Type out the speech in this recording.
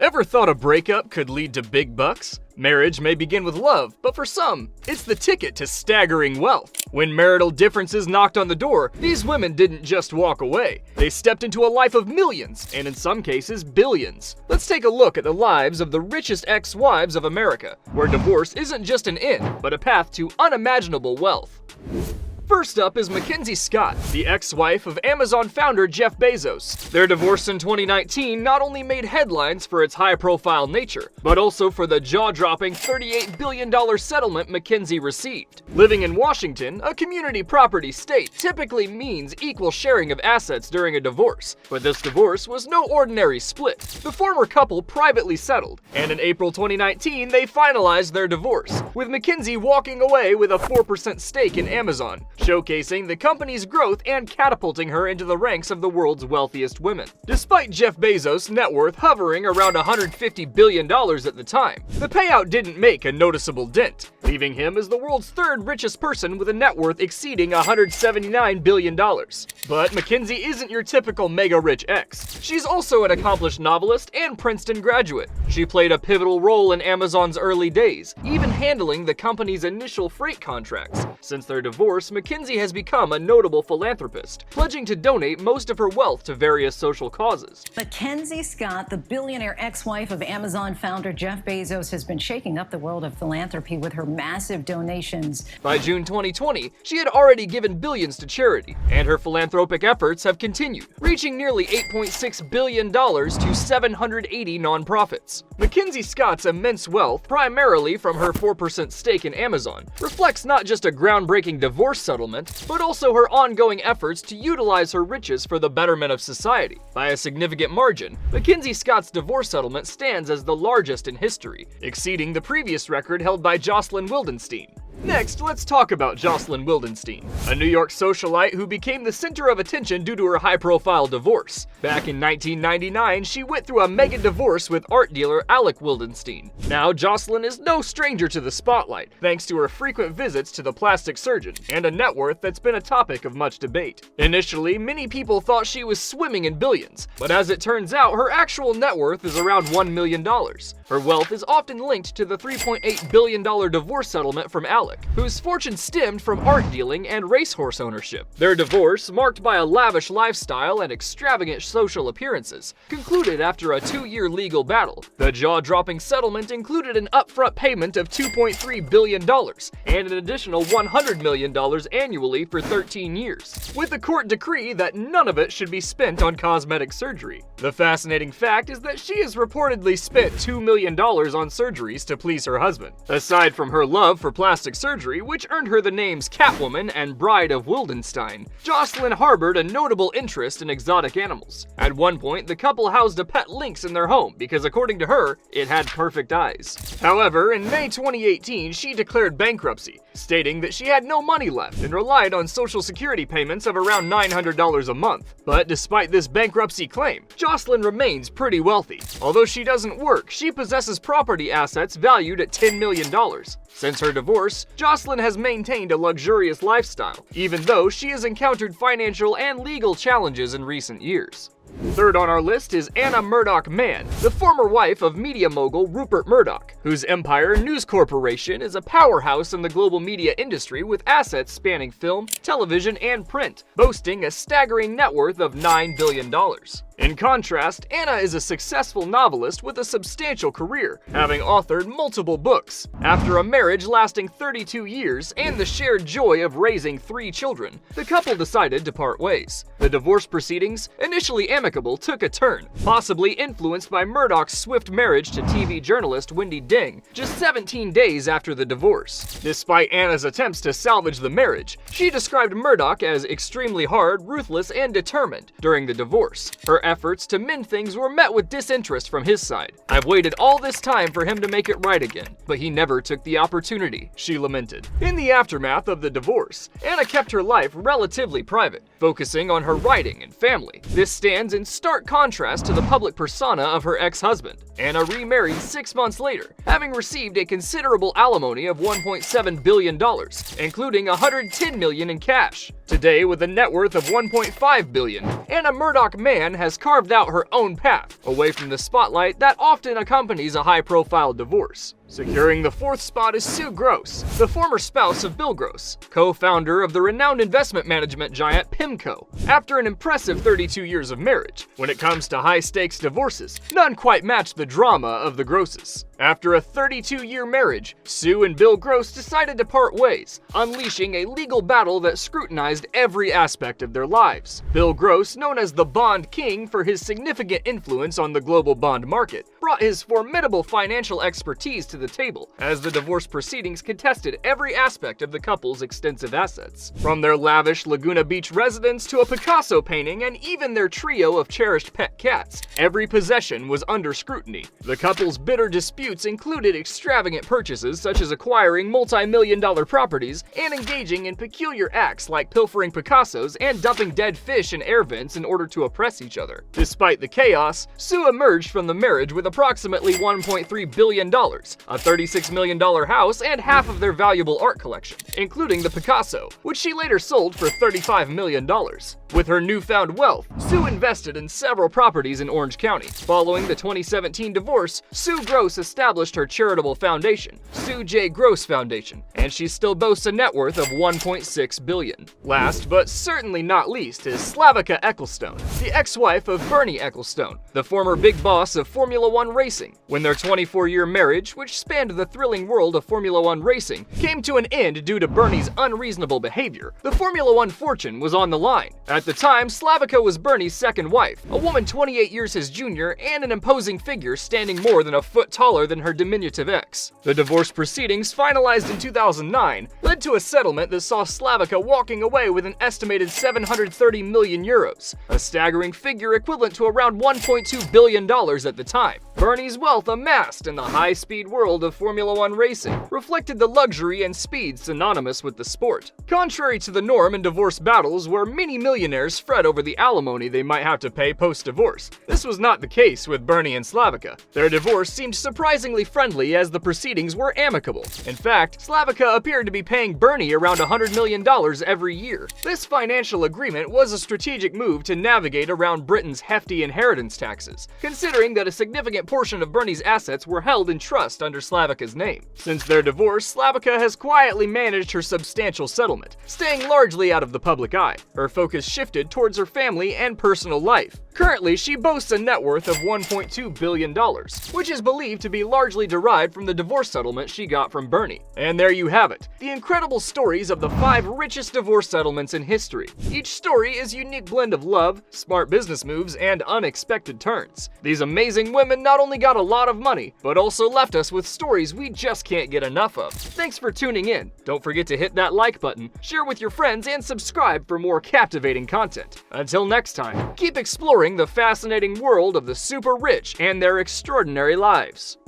Ever thought a breakup could lead to big bucks? Marriage may begin with love, but for some, it's the ticket to staggering wealth. When marital differences knocked on the door, these women didn't just walk away. They stepped into a life of millions, and in some cases, billions. Let's take a look at the lives of the richest ex-wives of America, where divorce isn't just an in, but a path to unimaginable wealth. First up is Mackenzie Scott, the ex-wife of Amazon founder Jeff Bezos. Their divorce in 2019 not only made headlines for its high-profile nature, but also for the jaw-dropping $38 billion settlement Mackenzie received. Living in Washington, a community property state, typically means equal sharing of assets during a divorce. But this divorce was no ordinary split. The former couple privately settled, and in April 2019 they finalized their divorce, with Mackenzie walking away with a 4% stake in Amazon, showcasing the company's growth and catapulting her into the ranks of the world's wealthiest women. Despite Jeff Bezos' net worth hovering around $150 billion at the time, the payout didn't make a noticeable dent, leaving him as the world's third richest person with a net worth exceeding $179 billion. But Mackenzie isn't your typical mega-rich ex. She's also an accomplished novelist and Princeton graduate. She played a pivotal role in Amazon's early days, even handling the company's initial freight contracts. Since their divorce, Mackenzie has become a notable philanthropist, pledging to donate most of her wealth to various social causes. Mackenzie Scott, the billionaire ex-wife of Amazon founder Jeff Bezos, has been shaking up the world of philanthropy with her massive donations. By June 2020, she had already given billions to charity, and her philanthropic efforts have continued, reaching nearly $8.6 billion to 780 nonprofits. Mackenzie Scott's immense wealth, primarily from her 4% stake in Amazon, reflects not just a groundbreaking divorce settlement, but also her ongoing efforts to utilize her riches for the betterment of society. By a significant margin, Mackenzie Scott's divorce settlement stands as the largest in history, exceeding the previous record held by Joselyn Wildenstein. Next, let's talk about Joselyn Wildenstein, a New York socialite who became the center of attention due to her high-profile divorce. Back in 1999, she went through a mega divorce with art dealer Alec Wildenstein. Now, Joselyn is no stranger to the spotlight, thanks to her frequent visits to the plastic surgeon, and a net worth that's been a topic of much debate. Initially, many people thought she was swimming in billions, but as it turns out, her actual net worth is around $1 million. Her wealth is often linked to the $3.8 billion divorce settlement from Alec, whose fortune stemmed from art dealing and racehorse ownership. Their divorce, marked by a lavish lifestyle and extravagant social appearances, concluded after a 2-year legal battle. The jaw-dropping settlement included an upfront payment of $2.3 billion and an additional $100 million annually for 13 years, with the court decree that none of it should be spent on cosmetic surgery. The fascinating fact is that she has reportedly spent $2 million on surgeries to please her husband. Aside from her love for plastic surgery, which earned her the names Catwoman and Bride of Wildenstein, Joselyn harbored a notable interest in exotic animals. At one point, the couple housed a pet lynx in their home because, according to her, it had perfect eyes. However, in May 2018, she declared bankruptcy, stating that she had no money left and relied on Social Security payments of around $900 a month. But despite this bankruptcy claim, Joselyn remains pretty wealthy. Although she doesn't work, she possesses property assets valued at $10 million. Since her divorce, Joselyn has maintained a luxurious lifestyle, even though she has encountered financial and legal challenges in recent years. Third on our list is Murdoch Man, the former wife of media mogul Rupert Murdoch, whose empire, News Corporation, is a powerhouse in the global media industry with assets spanning film, television, and print, boasting a staggering net worth of $9 billion. In contrast, Anna is a successful novelist with a substantial career, having authored multiple books. After a marriage lasting 32 years and the shared joy of raising 3 children, the couple decided to part ways. The divorce proceedings, initially amicable, took a turn, possibly influenced by Murdoch's swift marriage to TV journalist Wendy Ding just 17 days after the divorce. Despite Anna's attempts to salvage the marriage, she described Murdoch as extremely hard, ruthless, and determined during the divorce. Her efforts to mend things were met with disinterest from his side. "I've waited all this time for him to make it right again, but he never took the opportunity," she lamented. In the aftermath of the divorce, Anna kept her life relatively private, focusing on her writing and family. This stands in stark contrast to the public persona of her ex-husband. Anna remarried 6 months later, having received a considerable alimony of $1.7 billion, including $110 million in cash. Today, with a net worth of $1.5 billion, Anna Murdoch Man has carved out her own path, away from the spotlight that often accompanies a high-profile divorce. Securing the 4th spot is Sue Gross, the former spouse of Bill Gross, co-founder of the renowned investment management giant PIMCO. After an impressive 32 years of marriage, when it comes to high-stakes divorces, none quite match the drama of the Grosses. After a 32-year marriage, Sue and Bill Gross decided to part ways, unleashing a legal battle that scrutinized every aspect of their lives. Bill Gross, known as the Bond King for his significant influence on the global bond market, brought his formidable financial expertise to the table as the divorce proceedings contested every aspect of the couple's extensive assets. From their lavish Laguna Beach residence to a Picasso painting and even their trio of cherished pet cats, every possession was under scrutiny. The couple's bitter disputes included extravagant purchases such as acquiring multi-million-dollar properties and engaging in peculiar acts like pilfering Picassos and dumping dead fish in air vents in order to oppress each other. Despite the chaos, Sue emerged from the marriage with approximately $1.3 billion, a $36 million house, and half of their valuable art collection, including the Picasso, which she later sold for $35 million. With her newfound wealth, Sue invested in several properties in Orange County. Following the 2017 divorce, Sue Gross established her charitable foundation, Sue J. Gross Foundation, and she still boasts a net worth of $1.6 billion. Last, but certainly not least, is Slavaeckelstone, the ex-wife of Bernie Ecclestone, the former big boss of Formula One racing. When their 24-year marriage, which spanned the thrilling world of Formula One racing, came to an end due to Bernie's unreasonable behavior, the Formula One fortune was on the line. At the time, Slavaecka was Bernie's second wife, a woman 28 years his junior and an imposing figure standing more than a foot taller than her diminutive ex. The divorce proceedings, finalized in 2009, led to a settlement that saw Slavaecka walking away with an estimated 730 million euros, a staggering figure equivalent to around $1.2 billion at the time. Bernie's wealth amassed in the high-speed world of Formula One racing reflected the luxury and speed synonymous with the sport. Contrary to the norm in divorce battles where many millionaires fret over the alimony they might have to pay post-divorce, this was not the case with Bernie and Slavaecka. Their divorce seemed surprisingly friendly as the proceedings were amicable. In fact, Slavaecka appeared to be paying Bernie around $100 million every year. This financial agreement was a strategic move to navigate around Britain's hefty inheritance taxes, considering that a significant portion of Bernie's assets were held in trust under Slavaecka's name. Since their divorce, Slavaecka has quietly managed her substantial settlement, staying largely out of the public eye. Her focus shifted towards her family and personal life. Currently, she boasts a net worth of $1.2 billion, which is believed to be largely derived from the divorce settlement she got from Bernie. And there you have it, the incredible stories of the 5 richest divorce settlements in history. Each story is a unique blend of love, smart business moves, and unexpected turns. These amazing women not only got a lot of money, but also left us with stories we just can't get enough of. Thanks for tuning in. Don't forget to hit that like button, share with your friends, and subscribe for more captivating content. Until next time, keep exploring the fascinating world of the super rich and their extraordinary lives.